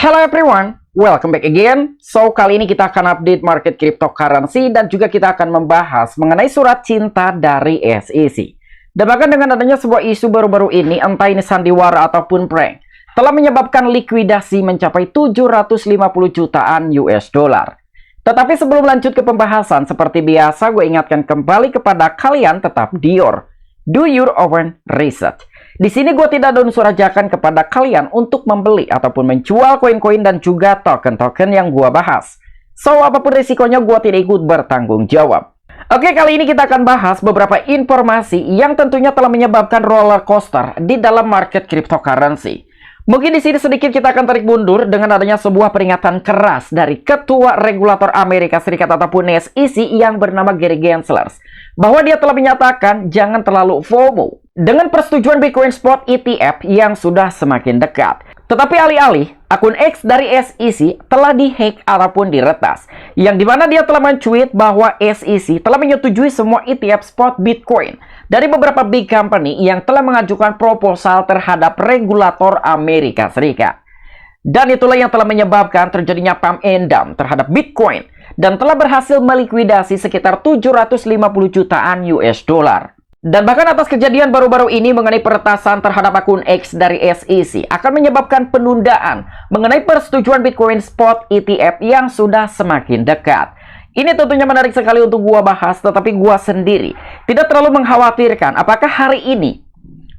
Hello everyone, welcome back again. So, kali ini kita akan update market cryptocurrency dan juga kita akan membahas mengenai surat cinta dari SEC. Dan bahkan dengan adanya sebuah isu baru-baru ini, entah ini sandiwara ataupun prank, telah menyebabkan likuidasi mencapai 750 jutaan US dollar. Tetapi sebelum lanjut ke pembahasan, seperti biasa gue ingatkan kembali kepada kalian tetap do your own research. Di sini gue tidak ada unsur ajakan kepada kalian untuk membeli ataupun menjual koin-koin dan juga token-token yang gue bahas. So, apapun risikonya gue tidak ikut bertanggung jawab. Oke, kali ini kita akan bahas beberapa informasi yang tentunya telah menyebabkan roller coaster di dalam market cryptocurrency. Mungkin di sini sedikit kita akan tarik mundur dengan adanya sebuah peringatan keras dari Ketua Regulator Amerika Serikat ataupun SEC yang bernama Gary Gensler, bahwa dia telah menyatakan jangan terlalu FOMO dengan persetujuan Bitcoin Spot ETF yang sudah semakin dekat. Tetapi alih-alih, akun X dari SEC telah dihack ataupun diretas, yang dimana dia telah mencuit bahwa SEC telah menyetujui semua ETF spot Bitcoin dari beberapa big company yang telah mengajukan proposal terhadap regulator Amerika Serikat. Dan itulah yang telah menyebabkan terjadinya pump and dump terhadap Bitcoin dan telah berhasil melikuidasi sekitar 750 jutaan US dollar. Dan bahkan atas kejadian baru-baru ini mengenai peretasan terhadap akun X dari SEC akan menyebabkan penundaan mengenai persetujuan Bitcoin Spot ETF yang sudah semakin dekat. Ini tentunya menarik sekali untuk gua bahas, tetapi gua sendiri tidak terlalu mengkhawatirkan apakah hari ini,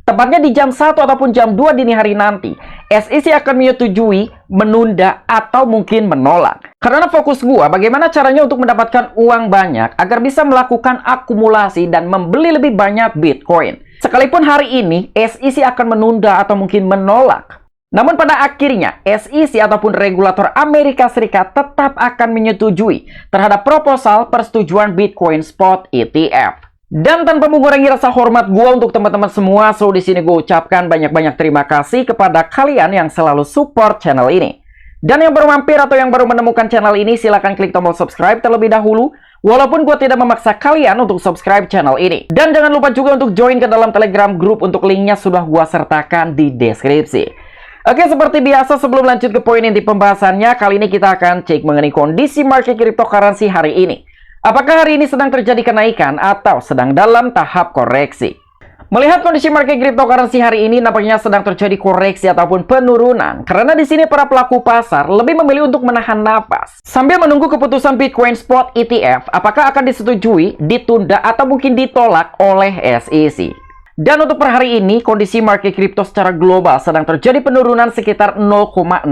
tepatnya di jam 1 ataupun jam 2 dini hari nanti, SEC akan menyetujui, menunda, atau mungkin menolak. Karena fokus gua bagaimana caranya untuk mendapatkan uang banyak agar bisa melakukan akumulasi dan membeli lebih banyak Bitcoin. Sekalipun hari ini SEC akan menunda atau mungkin menolak, namun pada akhirnya SEC ataupun regulator Amerika Serikat tetap akan menyetujui terhadap proposal persetujuan Bitcoin Spot ETF. Dan tanpa mengurangi rasa hormat gue untuk teman-teman semua, so di sini gue ucapkan banyak-banyak terima kasih kepada kalian yang selalu support channel ini. Dan yang baru mampir atau yang baru menemukan channel ini, silahkan klik tombol subscribe terlebih dahulu, walaupun gue tidak memaksa kalian untuk subscribe channel ini. Dan jangan lupa juga untuk join ke dalam Telegram group, untuk linknya sudah gue sertakan di deskripsi. Oke, seperti biasa sebelum lanjut ke poin inti pembahasannya, kali ini kita akan cek mengenai kondisi market cryptocurrency hari ini. Apakah hari ini sedang terjadi kenaikan atau sedang dalam tahap koreksi? Melihat kondisi market cryptocurrency hari ini nampaknya sedang terjadi koreksi ataupun penurunan, karena di sini para pelaku pasar lebih memilih untuk menahan napas sambil menunggu keputusan Bitcoin Spot ETF apakah akan disetujui, ditunda atau mungkin ditolak oleh SEC. Dan untuk per hari ini, kondisi market crypto secara global sedang terjadi penurunan sekitar 0,6%.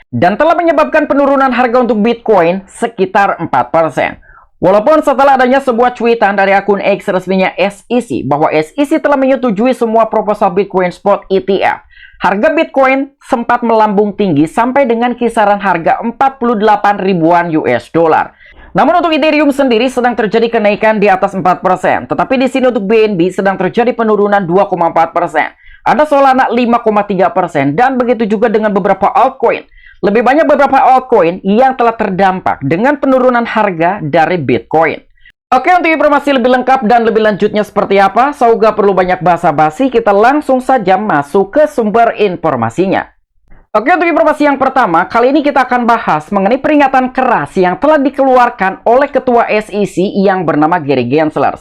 Dan telah menyebabkan penurunan harga untuk Bitcoin sekitar 4%. Walaupun setelah adanya sebuah cuitan dari akun X resminya SEC, bahwa SEC telah menyetujui semua proposal Bitcoin Spot ETF, harga Bitcoin sempat melambung tinggi sampai dengan kisaran harga 48 ribuan US dollar. Namun untuk Ethereum sendiri sedang terjadi kenaikan di atas 4%, tetapi di sini untuk BNB sedang terjadi penurunan 2,4%. Ada Solana 5,3% dan begitu juga dengan beberapa altcoin. Lebih banyak beberapa altcoin yang telah terdampak dengan penurunan harga dari Bitcoin. Oke, untuk informasi lebih lengkap dan lebih lanjutnya seperti apa, so gak perlu banyak basa-basi, kita langsung saja masuk ke sumber informasinya. Oke, untuk informasi yang pertama, kali ini kita akan bahas mengenai peringatan keras yang telah dikeluarkan oleh Ketua SEC yang bernama Gary Gensler.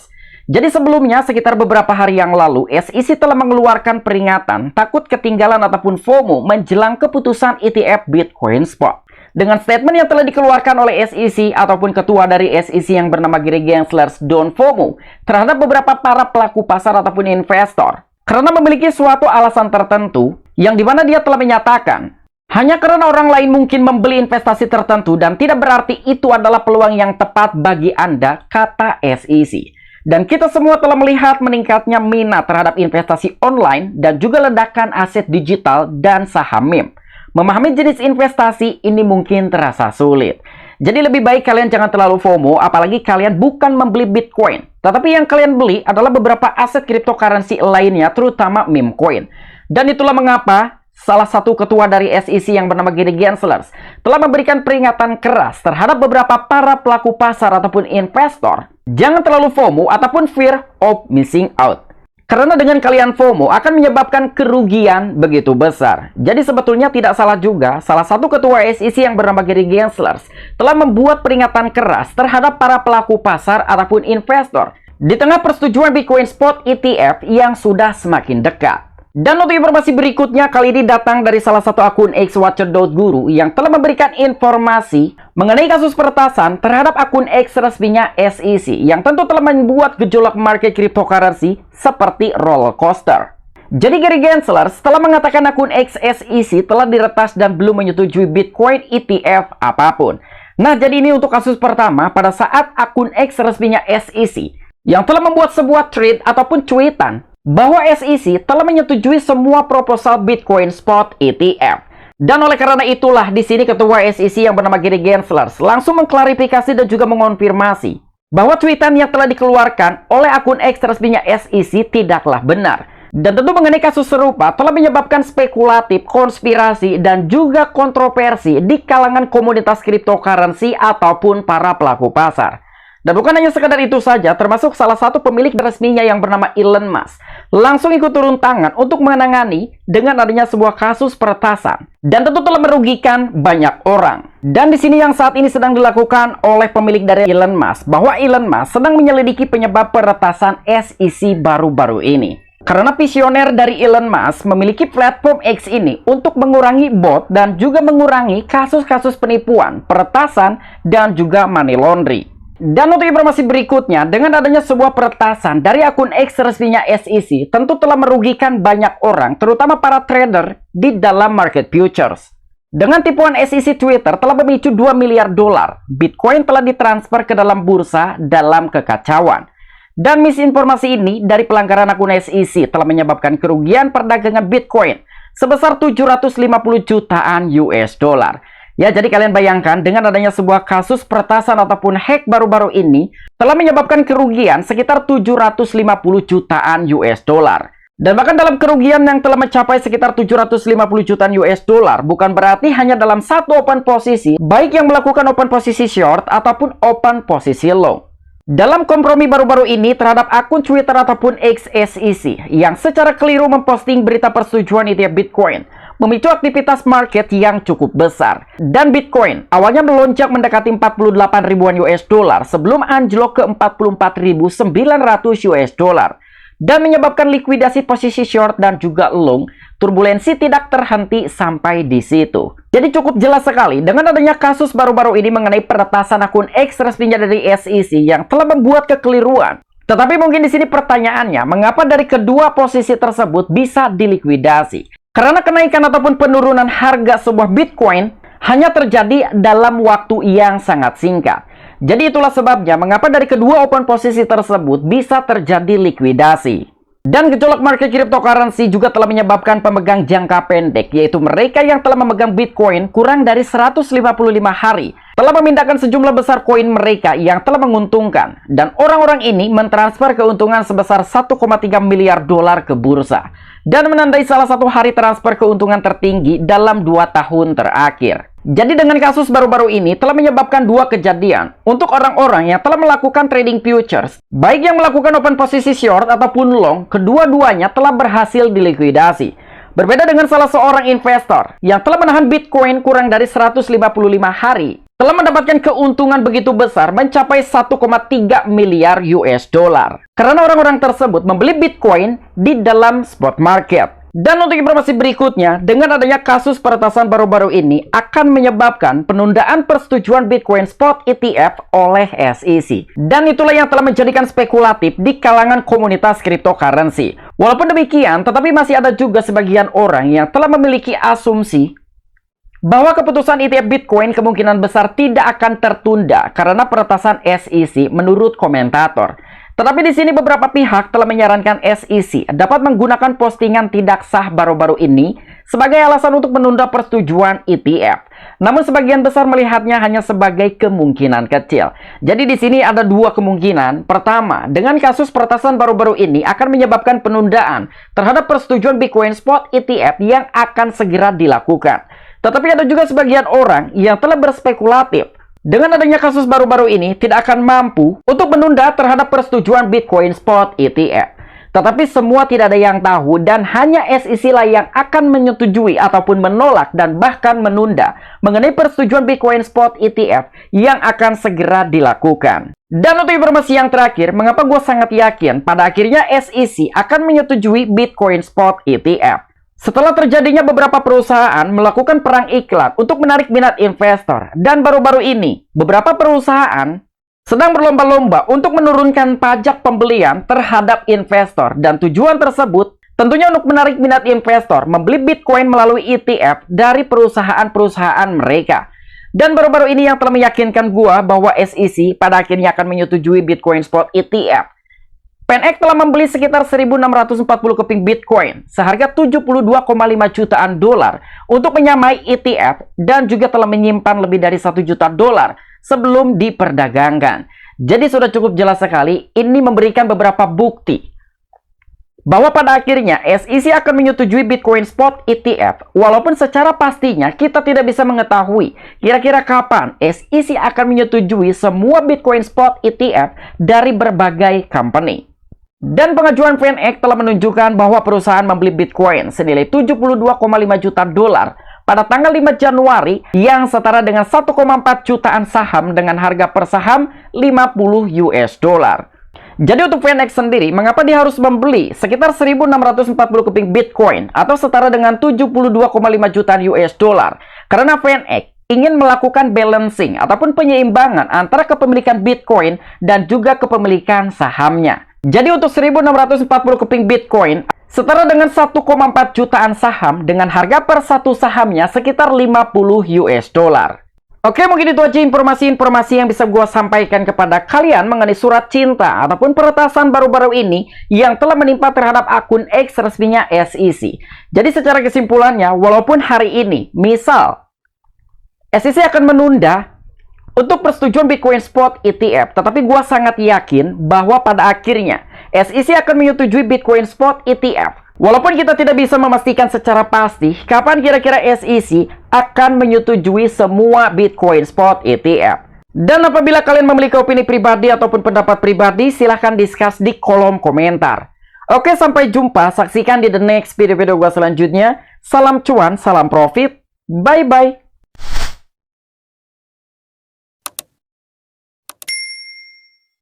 Jadi sebelumnya, sekitar beberapa hari yang lalu, SEC telah mengeluarkan peringatan takut ketinggalan ataupun FOMO menjelang keputusan ETF Bitcoin Spot. Dengan statement yang telah dikeluarkan oleh SEC ataupun Ketua dari SEC yang bernama Gary Gensler, don't FOMO, terhadap beberapa para pelaku pasar ataupun investor. Karena memiliki suatu alasan tertentu, yang dimana dia telah menyatakan, hanya karena orang lain mungkin membeli investasi tertentu dan tidak berarti itu adalah peluang yang tepat bagi Anda, kata SEC. Dan kita semua telah melihat meningkatnya minat terhadap investasi online dan juga ledakan aset digital dan saham meme. Memahami jenis investasi ini mungkin terasa sulit. Jadi lebih baik kalian jangan terlalu FOMO, apalagi kalian bukan membeli Bitcoin. Tetapi yang kalian beli adalah beberapa aset cryptocurrency lainnya, terutama meme coin. Dan itulah mengapa salah satu ketua dari SEC yang bernama Gary Gensler telah memberikan peringatan keras terhadap beberapa para pelaku pasar ataupun investor. Jangan terlalu FOMO ataupun fear of missing out. Karena dengan kalian FOMO akan menyebabkan kerugian begitu besar. Jadi sebetulnya tidak salah juga, salah satu ketua SEC yang bernama Gary Gensler telah membuat peringatan keras terhadap para pelaku pasar ataupun investor di tengah persetujuan Bitcoin Spot ETF yang sudah semakin dekat. Dan untuk informasi berikutnya kali ini datang dari salah satu akun xwatcher.guru yang telah memberikan informasi mengenai kasus peretasan terhadap akun X resminya SEC yang tentu telah membuat gejolak market cryptocurrency seperti roller coaster. Jadi Gary Gensler telah mengatakan akun X SEC telah diretas dan belum menyetujui Bitcoin ETF apapun. Nah, jadi ini untuk kasus pertama pada saat akun X resminya SEC yang telah membuat sebuah tweet ataupun cuitan bahwa SEC telah menyetujui semua proposal Bitcoin Spot ETF. Dan oleh karena itulah di sini ketua SEC yang bernama Gary Gensler langsung mengklarifikasi dan juga mengonfirmasi bahwa tweetan yang telah dikeluarkan oleh akun X resminya SEC tidaklah benar. Dan tentu mengenai kasus serupa telah menyebabkan spekulatif, konspirasi, dan juga kontroversi di kalangan komunitas cryptocurrency ataupun para pelaku pasar. Dan bukan hanya sekadar itu saja, termasuk salah satu pemilik resminya yang bernama Elon Musk langsung ikut turun tangan untuk menangani dengan adanya sebuah kasus peretasan. Dan tentu telah merugikan banyak orang. Dan di sini yang saat ini sedang dilakukan oleh pemilik dari Elon Musk, bahwa Elon Musk sedang menyelidiki penyebab peretasan SEC baru-baru ini. Karena visioner dari Elon Musk memiliki platform X ini untuk mengurangi bot dan juga mengurangi kasus-kasus penipuan, peretasan, dan juga money laundry. Dan untuk informasi berikutnya, dengan adanya sebuah peretasan dari akun X resminya SEC, tentu telah merugikan banyak orang, terutama para trader di dalam market futures. Dengan tipuan SEC Twitter telah memicu 2 miliar dolar, Bitcoin telah ditransfer ke dalam bursa dalam kekacauan. Dan misinformasi ini dari pelanggaran akun SEC telah menyebabkan kerugian perdagangan Bitcoin sebesar 750 jutaan US dollar. Ya, jadi kalian bayangkan dengan adanya sebuah kasus peretasan ataupun hack baru-baru ini telah menyebabkan kerugian sekitar 750 jutaan US dollar. Dan bahkan dalam kerugian yang telah mencapai sekitar 750 jutaan US dollar bukan berarti hanya dalam satu open posisi, baik yang melakukan open posisi short ataupun open posisi long. Dalam kompromi baru-baru ini terhadap akun Twitter ataupun X SEC yang secara keliru memposting berita persetujuan ETF Bitcoin, memicu aktivitas market yang cukup besar. Dan Bitcoin awalnya melonjak mendekati 48 ribuan US dollar sebelum anjlok ke 44.900 US dollar. Dan menyebabkan likuidasi posisi short dan juga long, turbulensi tidak terhenti sampai di situ. Jadi cukup jelas sekali dengan adanya kasus baru-baru ini mengenai peretasan akun X resminya dari SEC yang telah membuat kekeliruan. Tetapi mungkin di sini pertanyaannya, mengapa dari kedua posisi tersebut bisa dilikuidasi? Karena kenaikan ataupun penurunan harga sebuah Bitcoin hanya terjadi dalam waktu yang sangat singkat. Jadi itulah sebabnya mengapa dari kedua open posisi tersebut bisa terjadi likuidasi. Dan gejolak market cryptocurrency juga telah menyebabkan pemegang jangka pendek, yaitu mereka yang telah memegang Bitcoin kurang dari 155 hari, telah memindahkan sejumlah besar koin mereka yang telah menguntungkan. Dan orang-orang ini mentransfer keuntungan sebesar 1,3 miliar dolar ke bursa. Dan menandai salah satu hari transfer keuntungan tertinggi dalam 2 tahun terakhir. Jadi dengan kasus baru-baru ini telah menyebabkan dua kejadian untuk orang-orang yang telah melakukan trading futures. Baik yang melakukan open posisi short ataupun long, kedua-duanya telah berhasil dilikuidasi. Berbeda dengan salah seorang investor yang telah menahan Bitcoin kurang dari 155 hari, telah mendapatkan keuntungan begitu besar mencapai 1,3 miliar US dollar. Karena orang-orang tersebut membeli Bitcoin di dalam spot market. Dan untuk informasi berikutnya, dengan adanya kasus peretasan baru-baru ini akan menyebabkan penundaan persetujuan Bitcoin Spot ETF oleh SEC. Dan itulah yang telah menjadikan spekulatif di kalangan komunitas cryptocurrency. Walaupun demikian, tetapi masih ada juga sebagian orang yang telah memiliki asumsi bahwa keputusan ETF Bitcoin kemungkinan besar tidak akan tertunda karena peretasan SEC menurut komentator. Tetapi di sini beberapa pihak telah menyarankan SEC dapat menggunakan postingan tidak sah baru-baru ini sebagai alasan untuk menunda persetujuan ETF. Namun sebagian besar melihatnya hanya sebagai kemungkinan kecil. Jadi di sini ada dua kemungkinan. Pertama, dengan kasus peretasan baru-baru ini akan menyebabkan penundaan terhadap persetujuan Bitcoin Spot ETF yang akan segera dilakukan. Tetapi ada juga sebagian orang yang telah berspekulatif dengan adanya kasus baru-baru ini tidak akan mampu untuk menunda terhadap persetujuan Bitcoin Spot ETF. Tetapi semua tidak ada yang tahu dan hanya SEC lah yang akan menyetujui ataupun menolak dan bahkan menunda mengenai persetujuan Bitcoin Spot ETF yang akan segera dilakukan. Dan untuk informasi yang terakhir, mengapa gue sangat yakin pada akhirnya SEC akan menyetujui Bitcoin Spot ETF. Setelah terjadinya beberapa perusahaan melakukan perang iklan untuk menarik minat investor, dan baru-baru ini beberapa perusahaan sedang berlomba-lomba untuk menurunkan pajak pembelian terhadap investor, dan tujuan tersebut tentunya untuk menarik minat investor membeli Bitcoin melalui ETF dari perusahaan-perusahaan mereka. Dan baru-baru ini yang telah meyakinkan gua bahwa SEC pada akhirnya akan menyetujui Bitcoin Spot ETF. PanX telah membeli sekitar 1.640 keping Bitcoin seharga 72,5 jutaan dolar untuk menyamai ETF dan juga telah menyimpan lebih dari 1 juta dolar sebelum diperdagangkan. Jadi sudah cukup jelas sekali, ini memberikan beberapa bukti bahwa pada akhirnya SEC akan menyetujui Bitcoin Spot ETF, walaupun secara pastinya kita tidak bisa mengetahui kira-kira kapan SEC akan menyetujui semua Bitcoin Spot ETF dari berbagai company. Dan pengajuan PanX telah menunjukkan bahwa perusahaan membeli Bitcoin senilai 72,5 juta dolar pada tanggal 5 Januari yang setara dengan 1,4 jutaan saham dengan harga per saham 50 US dollar. Jadi untuk PanX sendiri, mengapa dia harus membeli sekitar 1.640 keping Bitcoin atau setara dengan 72,5 jutaan US dollar? Karena PanX ingin melakukan balancing ataupun penyeimbangan antara kepemilikan Bitcoin dan juga kepemilikan sahamnya. Jadi untuk 1.640 keping Bitcoin setara dengan 1,4 jutaan saham dengan harga per satu sahamnya sekitar 50 US dollar. Oke, mungkin itu aja informasi-informasi yang bisa gue sampaikan kepada kalian mengenai surat cinta ataupun peretasan baru-baru ini yang telah menimpa terhadap akun X resminya SEC. Jadi secara kesimpulannya, walaupun hari ini misal SEC akan menunda untuk persetujuan Bitcoin Spot ETF, tetapi gua sangat yakin bahwa pada akhirnya SEC akan menyetujui Bitcoin Spot ETF. Walaupun kita tidak bisa memastikan secara pasti kapan kira-kira SEC akan menyetujui semua Bitcoin Spot ETF. Dan apabila kalian memiliki opini pribadi ataupun pendapat pribadi, silahkan discuss di kolom komentar. Oke, sampai jumpa. Saksikan di the next video-video gua selanjutnya. Salam cuan, salam profit. Bye-bye.